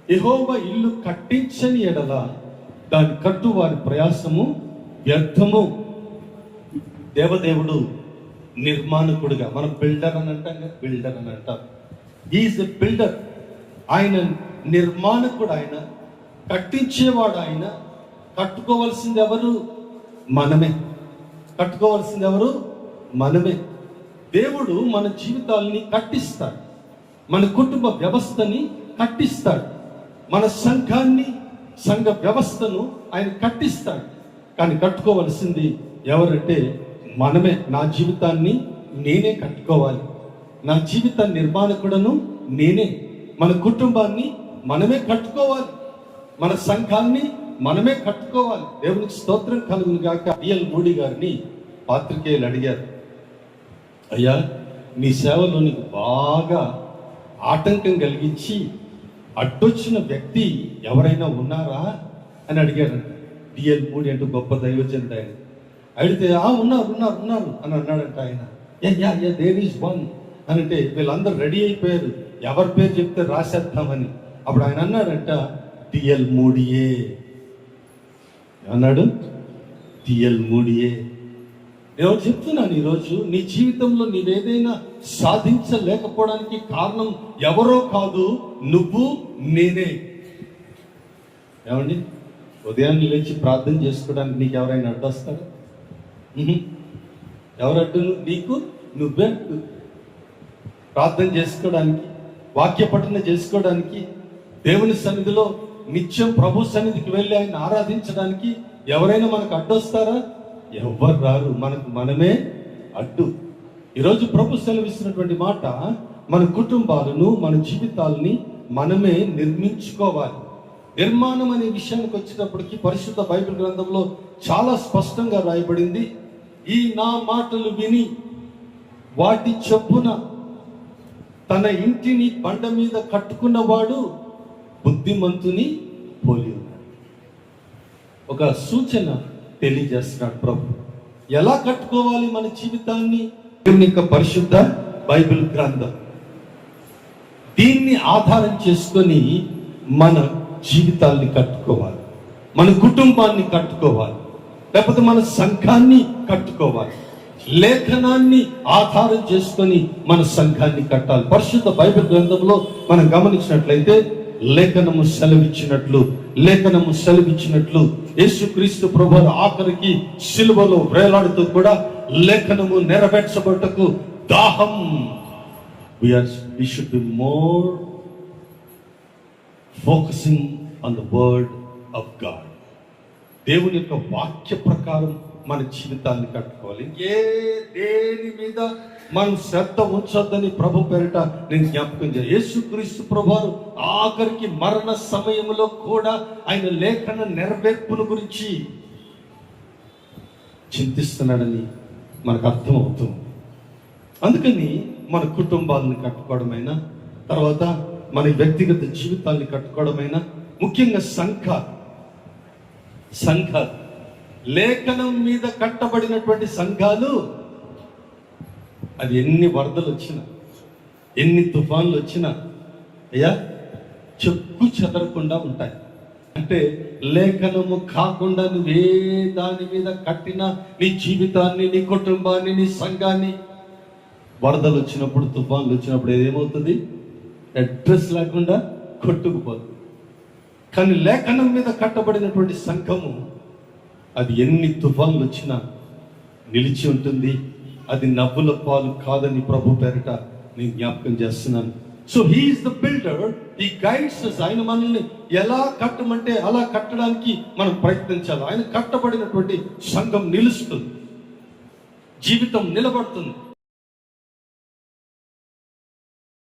యెహోవా ఇల్లు కట్టించని ఎడల దాని కట్టు వారి ప్రయాసము వ్యర్థము. దేవదేవుడు నిర్మాణకుడుగా, మనం బిల్డర్ అని అంటాం కదా, బిల్డర్ అని అంటాం. Is a builder. ఆయన నిర్మాణకుడు, ఆయన కట్టించేవాడు. ఆయన కట్టుకోవాల్సింది ఎవరు? మనమే. కట్టుకోవాల్సింది ఎవరు? మనమే. దేవుడు మన జీవితాలని కట్టిస్తాడు, మన కుటుంబ వ్యవస్థని కట్టిస్తాడు, మన సంఘాన్ని, సంఘ వ్యవస్థను ఆయన కట్టిస్తాడు. కానీ కట్టుకోవలసింది ఎవరంటే మనమే. నా జీవితాన్ని నేనే కట్టుకోవాలి. నా జీవిత నిర్మాణకుడను నేనే. మన కుటుంబాన్ని మనమే కట్టుకోవాలి. మన సంఘాన్ని మనమే కట్టుకోవాలి. దేవునికి స్తోత్రం కలుగును గాక. డిఎల్ మూడీ గారిని పాత్రికేయులు అడిగారు, అయ్యా నీ సేవలో నీకు బాగా ఆటంకం కలిగించి అడ్డొచ్చిన వ్యక్తి ఎవరైనా ఉన్నారా అని అడిగారంట. డిఎల్ మూడీ అంటే గొప్ప దైవజనుడు ఆయన. అడిగితే ఉన్నారు ఉన్నారు ఉన్నారు అని అన్నాడంట ఆయన. యా దేర్ ఈజ్ వన్ అని అంటే వీళ్ళందరూ రెడీ అయిపోయారు, ఎవరి పేరు చెప్తే రాసేద్దామని. అప్పుడు ఆయన అన్నాడంట, డిఎల్ మూడీయే అన్నాడు. డిఎల్ మూడీయే. నేను చెప్తున్నాను, ఈరోజు నీ జీవితంలో నీవేదైనా సాధించలేకపోవడానికి కారణం ఎవరో కాదు, నువ్వు, నేనే. ఏమండి, ఉదయాన్నే లేచి ప్రార్థన చేసుకోవడానికి నీకు ఎవరైనా అడ్డొస్తారా? ఎవరు అడ్డు? నీకు నువ్వే అడ్డు. ప్రార్థన చేసుకోవడానికి, వాక్య పఠన చేసుకోవడానికి, దేవుని సన్నిధిలో నిత్యం ప్రభు సన్నిధికి వెళ్ళి ఆయన ఆరాధించడానికి ఎవరైనా మనకు అడ్డొస్తారా? ఎవరు రారు. మనకు మనమే అడ్డు. ఈరోజు ప్రభు సెలవిస్తున్నటువంటి మాట, మన కుటుంబాలను, మన జీవితాలని మనమే నిర్మించుకోవాలి. నిర్మాణం అనే విషయానికి వచ్చేటప్పటికి పరిశుద్ధ బైబిల్ గ్రంథంలో చాలా స్పష్టంగా రాయబడింది, ఈ నా మాటలు విని వాటి చొప్పున తన ఇంటిని బండ మీద కట్టుకున్నవాడు బుద్ధిమంతుని పోలి ఉన్నాడు. ఒక సూచన తెలియజేస్తున్నాడు ప్రభు. ఎలా కట్టుకోవాలి మన జీవితాన్ని? పరిశుద్ధ బైబిల్ గ్రంథం. దీన్ని ఆధారం చేసుకొని మన జీవితాన్ని కట్టుకోవాలి, మన కుటుంబాన్ని కట్టుకోవాలి, లేకపోతే మన సంఘాన్ని కట్టుకోవాలి. లేఖనాన్ని ఆధారం చేసుకొని మన సంఘాన్ని కట్టాలి. పరిశుద్ధ బైబిల్ గ్రంథంలో మనం గమనించినట్లయితే లేఖనము సెలవిచ్చినట్లు యేసుక్రీస్తు ప్రభువు ఆఖరికి సిలువలో వేలాడుతూ కూడా లేఖనము నెరవేర్చబడటకు దాహం. We should be more focusing on the word of God. దేవుని యొక్క వాక్య ప్రకారం మన జీవితాన్ని కట్టుకోవాలి. దేని మీద మనం శ్రద్ధ ఉంచొద్దని ప్రభు పేరిట నేను జ్ఞాపకం చేయాలి. యేసుక్రీస్తు ప్రభువారు ఆఖరికి మరణ సమయంలో కూడా ఆయన లేఖన నెరవేర్పును గురించి చింతిస్తున్నాడని మనకు అర్థమవుతుంది. అందుకని మన కుటుంబాలను కట్టుకోవడమైనా, తర్వాత మన వ్యక్తిగత జీవితాన్ని కట్టుకోవడమైనా, ముఖ్యంగా సంఘాలు, లేఖనం మీద కట్టబడినటువంటి సంఘాలు, అది ఎన్ని వరదలు వచ్చినా, ఎన్ని తుఫాన్లు వచ్చినా అయ్యా చెక్కు చెదరకుండా ఉంటాయి. అంటే లేఖనము కాకుండా నువ్వే దాని మీద కట్టిన నీ జీవితాన్ని, నీ కుటుంబాన్ని, నీ సంఘాన్ని, వరదలు వచ్చినప్పుడు, తుఫాన్లు వచ్చినప్పుడు ఏమవుతుంది? అడ్రస్ లేకుండా కొట్టుకుపోతుంది. కానీ లేఖనం మీద కట్టబడినటువంటి సంఘము, అది ఎన్ని తుఫాన్లు వచ్చినా నిలిచి ఉంటుంది. అది నవ్వుల పాలు కాదని ప్రభు పేరిట నేను జ్ఞాపకం చేస్తున్నాను. So he is the builder, he guides us. ఆయన మనల్ని ఎలా కట్టమంటే అలా కట్టడానికి మనం ప్రయత్నించాలి. ఆయన కట్టబడినటువంటి సంఘం నిలుస్తుంది, జీవితం నిలబడుతుంది.